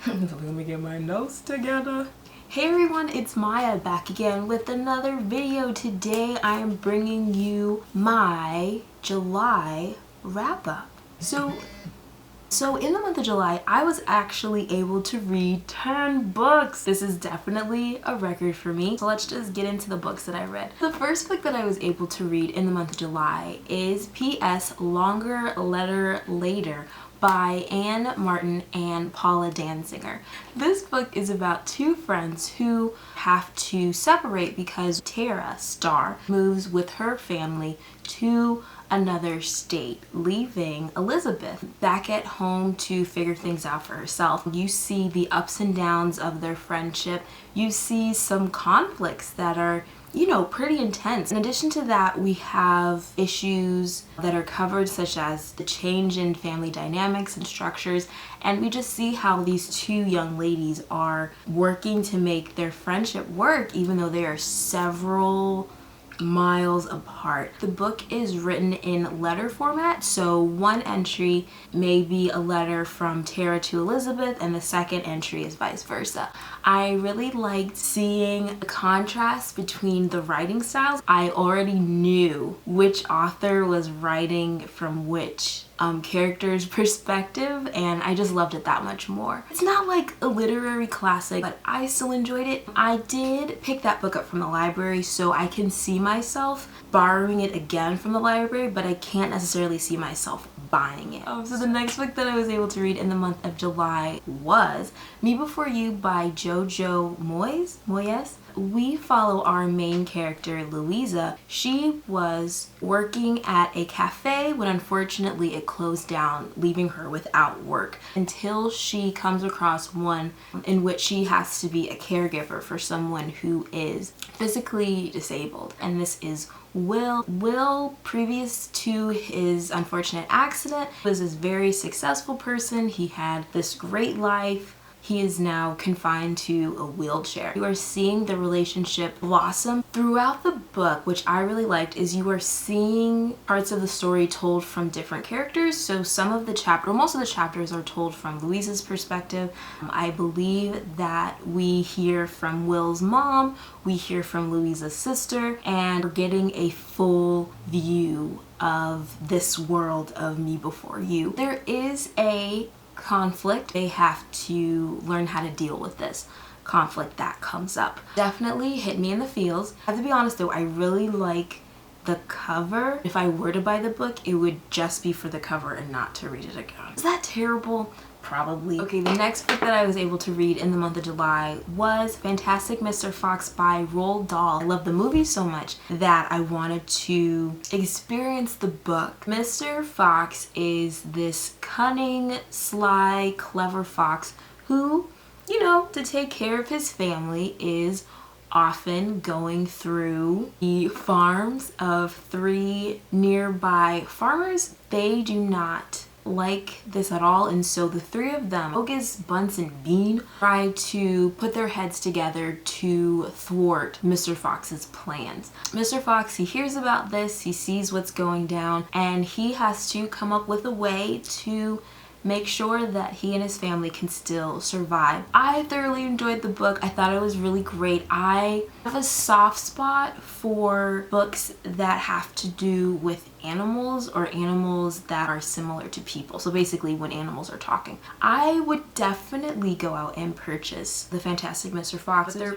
Let me get my notes together. Hey everyone, it's Maya back again with another video. Today I am bringing you my July wrap-up. So in the month of July, I was actually able to read 10 books. This is definitely a record for me. So let's just get into the books that I read. The first book that I was able to read in the month of July is P.S. Longer Letter Later by Anne Martin and Paula Danziger. This book is about two friends who have to separate because Tara, Star, moves with her family to another state, leaving Elizabeth back at home to figure things out for herself. You see the ups and downs of their friendship. You see some conflicts that are, pretty intense. In addition to that, we have issues that are covered, such as the change in family dynamics and structures, and we just see how these two young ladies are working to make their friendship work, even though they are several miles apart. The book is written in letter format, so one entry may be a letter from Tara to Elizabeth and the second entry is vice versa. I really liked seeing the contrast between the writing styles. I already knew which author was writing from which character's perspective, and I just loved it that much more. It's not like a literary classic, but I still enjoyed it. I did pick that book up from the library, so I can see myself borrowing it again from the library, but I can't necessarily see myself buying it. So the next book that I was able to read in the month of July was Me Before You by Jojo Moyes. We follow our main character, Louisa. She was working at a cafe when unfortunately it closed down, leaving her without work until she comes across one in which she has to be a caregiver for someone who is physically disabled. And this is Will. Will, previous to his unfortunate accident, was this very successful person. He had this great life. He is now confined to a wheelchair. You are seeing the relationship blossom throughout the book, which I really liked, is you are seeing parts of the story told from different characters. So most of the chapters are told from Louisa's perspective. I believe that we hear from Will's mom, we hear from Louisa's sister, and we're getting a full view of this world of Me Before You. There is a conflict. They have to learn how to deal with this conflict that comes up. Definitely hit me in the feels. I have to be honest though, I really like the cover. If I were to buy the book, it would just be for the cover and not to read it again. Is that terrible? Probably. Okay, the next book that I was able to read in the month of July was Fantastic Mr. Fox by Roald Dahl. I love the movie so much that I wanted to experience the book. Mr. Fox is this cunning, sly, clever fox who, to take care of his family is often going through the farms of 3 nearby farmers. They do not like this at all, and so the 3 of them, Bogus, Bunce, and Bean, try to put their heads together to thwart Mr. Fox's plans. Mr. Fox, he hears about this, he sees what's going down, and he has to come up with a way to make sure that he and his family can still survive. I thoroughly enjoyed the book. I thought it was really great. I have a soft spot for books that have to do with animals or animals that are similar to people. So basically when animals are talking. I would definitely go out and purchase the Fantastic Mr. Fox. They're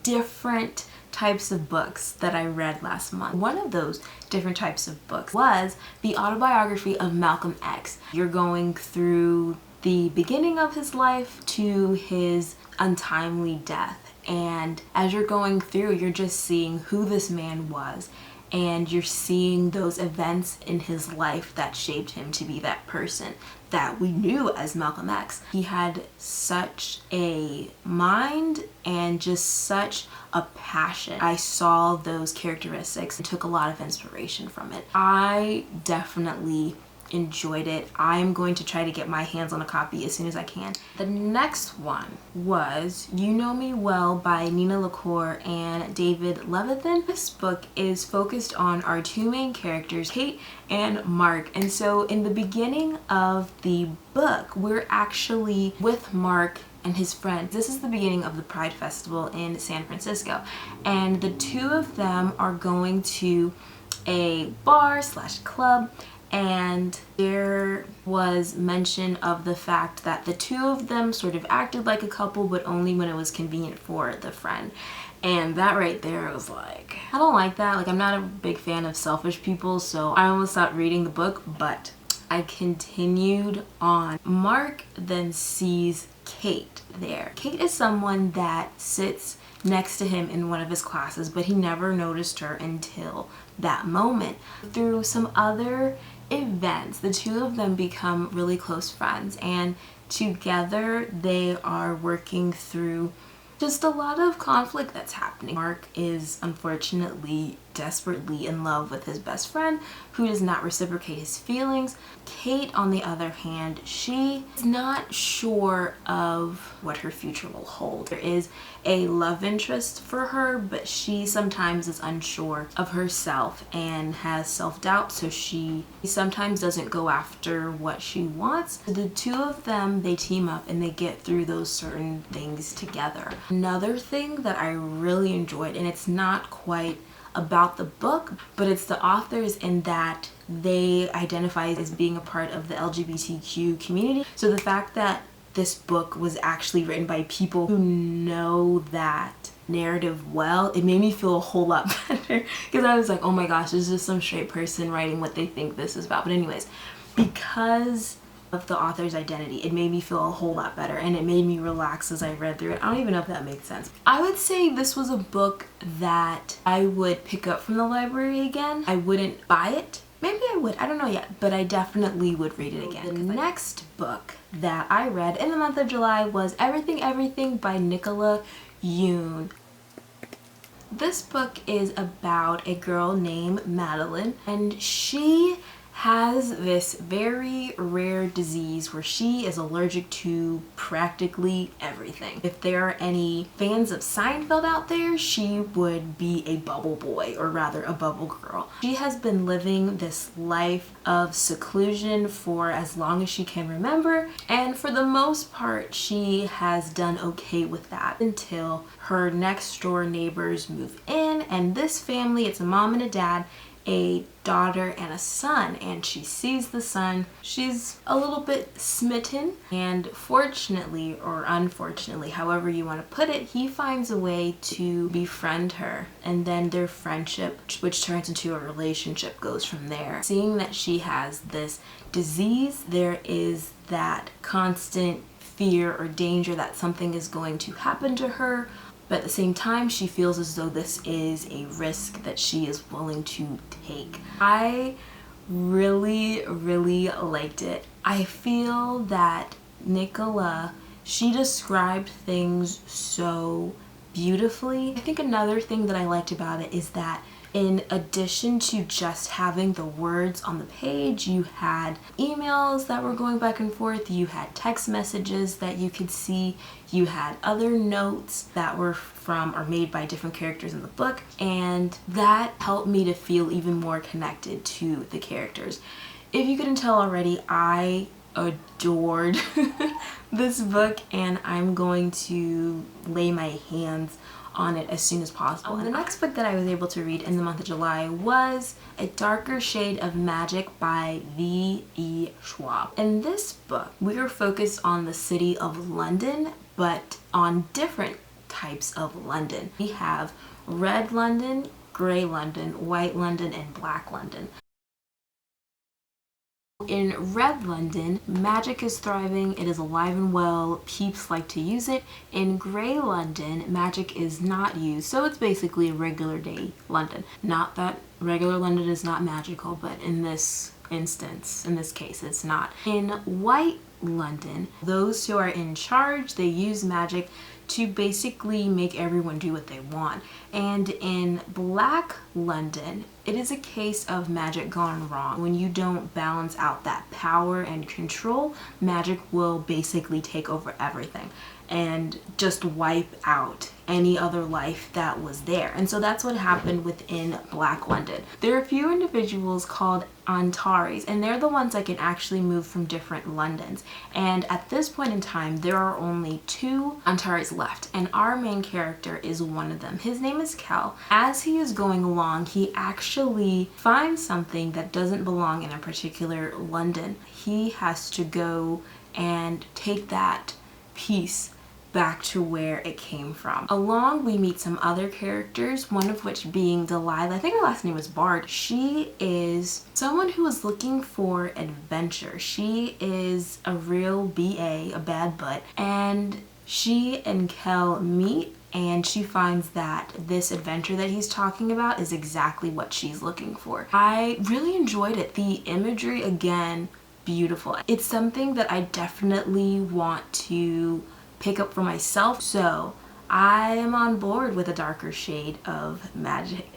different types of books that I read last month. One of those different types of books was the Autobiography of Malcolm X. You're going through the beginning of his life to his untimely death, and as you're going through, you're just seeing who this man was, and you're seeing those events in his life that shaped him to be that person that we knew as Malcolm X. He had such a mind and just such a passion. I saw those characteristics and took a lot of inspiration from it. I definitely enjoyed it. I'm going to try to get my hands on a copy as soon as I can. The next one was You Know Me Well by Nina LaCour and David Levithan. This book is focused on our two main characters, Kate and Mark. And so in the beginning of the book, we're actually with Mark and his friend. This is the beginning of the Pride Festival in San Francisco. And the two of them are going to a bar slash club, and there was mention of the fact that the two of them sort of acted like a couple, but only when it was convenient for the friend. And that right there was like, I don't like that. Like, I'm not a big fan of selfish people, so I almost stopped reading the book, but I continued on. Mark then sees Kate there. Kate is someone that sits next to him in one of his classes, but he never noticed her until that moment. Through some other events, the two of them become really close friends, and together they are working through just a lot of conflict that's happening. Mark is unfortunately desperately in love with his best friend who does not reciprocate his feelings. Kate, on the other hand, she is not sure of what her future will hold. There is a love interest for her, but she sometimes is unsure of herself and has self-doubt, so she sometimes doesn't go after what she wants. The two of them, they team up and they get through those certain things together. Another thing that I really enjoyed, and it's not quite about the book, but it's the authors in that they identify as being a part of the LGBTQ community. So the fact that this book was actually written by people who know that narrative well, it made me feel a whole lot better, because I was like, oh my gosh, there's just some straight person writing what they think this is about. But anyways, because of the author's identity, it made me feel a whole lot better, and it made me relax as I read through it. I don't even know if that makes sense. I would say this was a book that I would pick up from the library again. I wouldn't buy it. Maybe I would, I don't know yet, but I definitely would read it again. The next book that I read in the month of July was Everything Everything by Nicola Yoon. This book is about a girl named Madeline, and she has this very rare disease where she is allergic to practically everything. If there are any fans of Seinfeld out there, she would be a bubble boy, or rather a bubble girl. She has been living this life of seclusion for as long as she can remember, and for the most part she has done okay with that until her next door neighbors move in, and this family, it's a mom and a dad, a daughter and a son, and she sees the son. She's a little bit smitten, and fortunately or unfortunately, however you want to put it, he finds a way to befriend her, and then their friendship, which turns into a relationship, goes from there. Seeing that she has this disease, there is that constant fear or danger that something is going to happen to her, but at the same time she feels as though this is a risk that she is willing to take. I really liked it. I feel that Nicola, she described things so beautifully. I think another thing that I liked about it is that in addition to just having the words on the page, you had emails that were going back and forth, you had text messages that you could see, you had other notes that were from or made by different characters in the book, and that helped me to feel even more connected to the characters. If you couldn't tell already, I adored this book, and I'm going to lay my hands on it as soon as possible. The next book that I was able to read in the month of July was A Darker Shade of Magic by V.E. Schwab. In this book, we are focused on the city of London, but on different types of London. We have red London, gray London, white London, and black London. In red London, magic is thriving, it is alive and well, peeps like to use it. In gray London, magic is not used, so it's basically a regular day London. Not that regular London is not magical, but in this instance, in this case, it's not. In white London, those who are in charge, they use magic to basically make everyone do what they want. And in Black London, it is a case of magic gone wrong. When you don't balance out that power and control, magic will basically take over everything and just wipe out any other life that was there. And so that's what happened within Black London. There are a few individuals called Antares, and they're the ones that can actually move from different Londons. And at this point in time, there are only 2 Antares left, and our main character is one of them. His name is Kel. As he is going along, he actually finds something that doesn't belong in a particular London. He has to go and take that piece back to where it came from. Along, we meet some other characters, one of which being Delilah. I think her last name was Bard. She is someone who is looking for adventure. She is a real BA, a bad butt, and she and Kel meet, and she finds that this adventure that he's talking about is exactly what she's looking for. I really enjoyed it. The imagery, again, beautiful. It's something that I definitely want to pick up for myself, so I am on board with a darker shade of magic.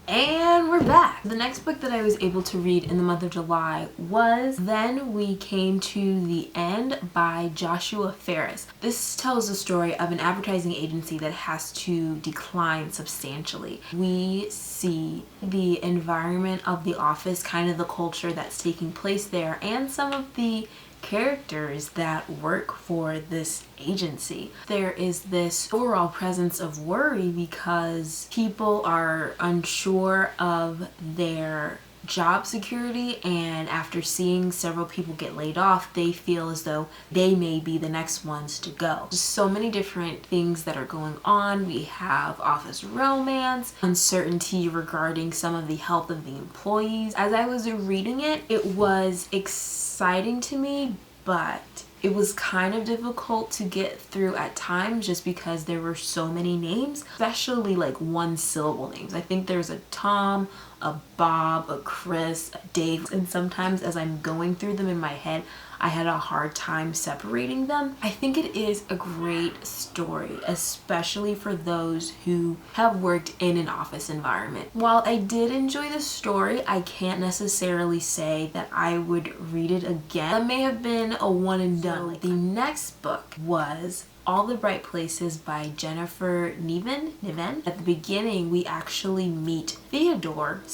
And we're back. The next book that I was able to read in the month of July was Then We Came to the End by Joshua Ferris. This tells the story of an advertising agency that has to decline substantially. We see the environment of the office, kind of the culture that's taking place there, and some of the characters that work for this agency. There is this overall presence of worry because people are unsure of their job security, and after seeing several people get laid off, they feel as though they may be the next ones to go. There's so many different things that are going on. We have office romance, uncertainty regarding some of the health of the employees. As I was reading it, it was exciting to me, but it was kind of difficult to get through at times just because there were so many names, especially like 1-syllable names. I think there's a Tom, a Bob, a Chris, a Dave, and sometimes as I'm going through them in my head, I had a hard time separating them. I think it is a great story, especially for those who have worked in an office environment. While I did enjoy the story, I can't necessarily say that I would read it again. That may have been a one and done. The next book was All the Bright Places by Jennifer Niven. At the beginning, we actually meet Theodore /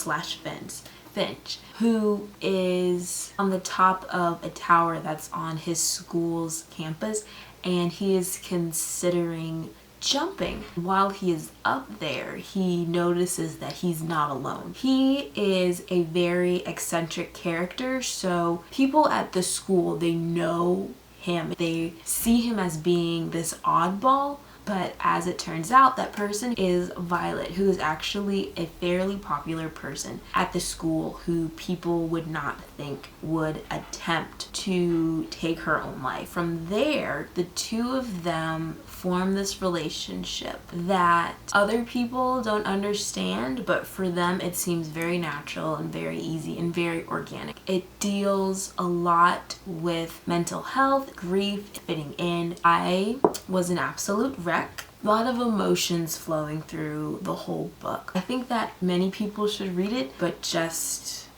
Finch, who is on the top of a tower that's on his school's campus, and he is considering jumping. While he is up there, he notices that he's not alone. He is a very eccentric character, so people at the school, they know him. They see him as being this oddball, but as it turns out, that person is Violet, who is actually a fairly popular person at the school who people would not think would attempt to take her own life. From there, the two of them form this relationship that other people don't understand, but for them it seems very natural and very easy and very organic. It deals a lot with mental health, grief, fitting in. I was an absolute wreck. A lot of emotions flowing through the whole book. I think that many people should read it, but just,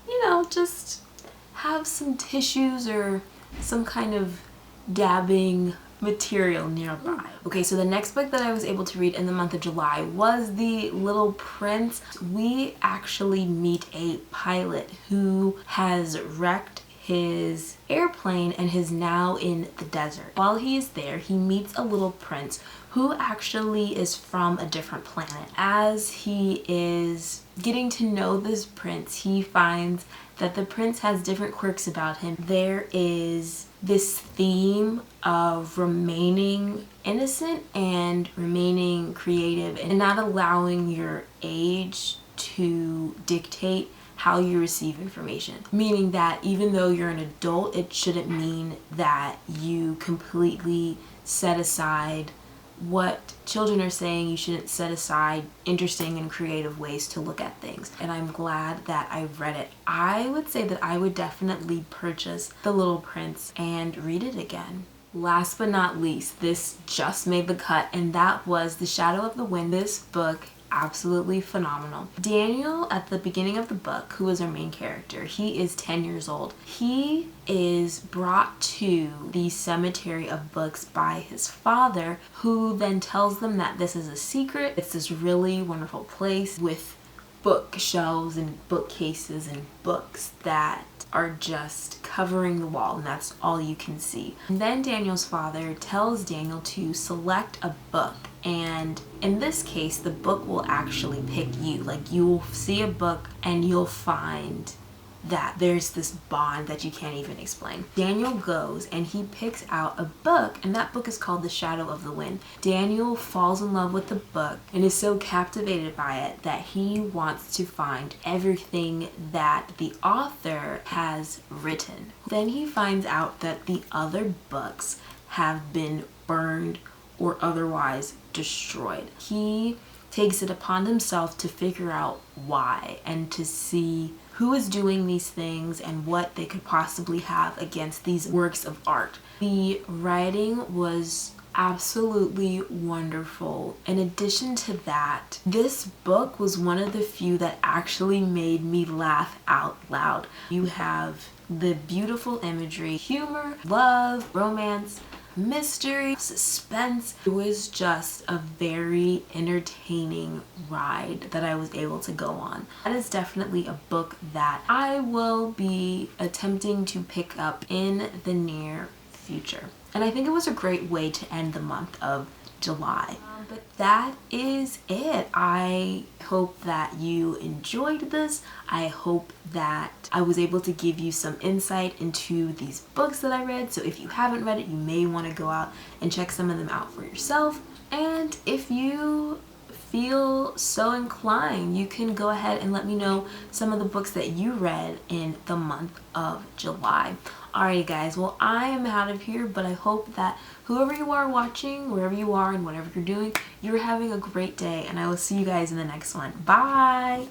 just have some tissues or some kind of dabbing material nearby. Okay, so the next book that I was able to read in the month of July was The Little Prince. We actually meet a pilot who has wrecked his airplane and is now in the desert. While he is there, he meets a little prince who actually is from a different planet. As he is getting to know this prince, he finds that the prince has different quirks about him. There is this theme of remaining innocent and remaining creative and not allowing your age to dictate how you receive information. Meaning that even though you're an adult, it shouldn't mean that you completely set aside what children are saying. You shouldn't set aside interesting and creative ways to look at things. And I'm glad that I read it. I would say that I would definitely purchase The Little Prince and read it again. last but not least, this just made the cut, and that was The Shadow of the Wind. This book, absolutely phenomenal. Daniel, at the beginning of the book, who is our main character, he is 10 years old. He is brought to the cemetery of books by his father, who then tells them that this is a secret. It's this really wonderful place with bookshelves and bookcases and books that are just covering the wall, and that's all you can see. And then Daniel's father tells Daniel to select a book, and in this case the book will actually pick you. Like, you'll see a book and you'll find that there's this bond that you can't even explain. Daniel goes and he picks out a book, and that book is called The Shadow of the Wind. Daniel falls in love with the book and is so captivated by it that he wants to find everything that the author has written. Then he finds out that the other books have been burned or otherwise destroyed. He takes it upon himself to figure out why and to see who is doing these things and what they could possibly have against these works of art. The writing was absolutely wonderful. In addition to that, this book was one of the few that actually made me laugh out loud. You have the beautiful imagery, humor, love, romance, mystery, suspense. It was just a very entertaining ride that I was able to go on. That is definitely a book that I will be attempting to pick up in the near future. And I think it was a great way to end the month of July. But that is it. I hope that you enjoyed this. I hope that I was able to give you some insight into these books that I read. So if you haven't read it, you may want to go out and check some of them out for yourself. And if you feel so inclined, you can go ahead and let me know some of the books that you read in the month of July. Alrighty guys, well, I am out of here, but I hope that whoever you are watching, wherever you are and whatever you're doing, you're having a great day, and I will see you guys in the next one. Bye!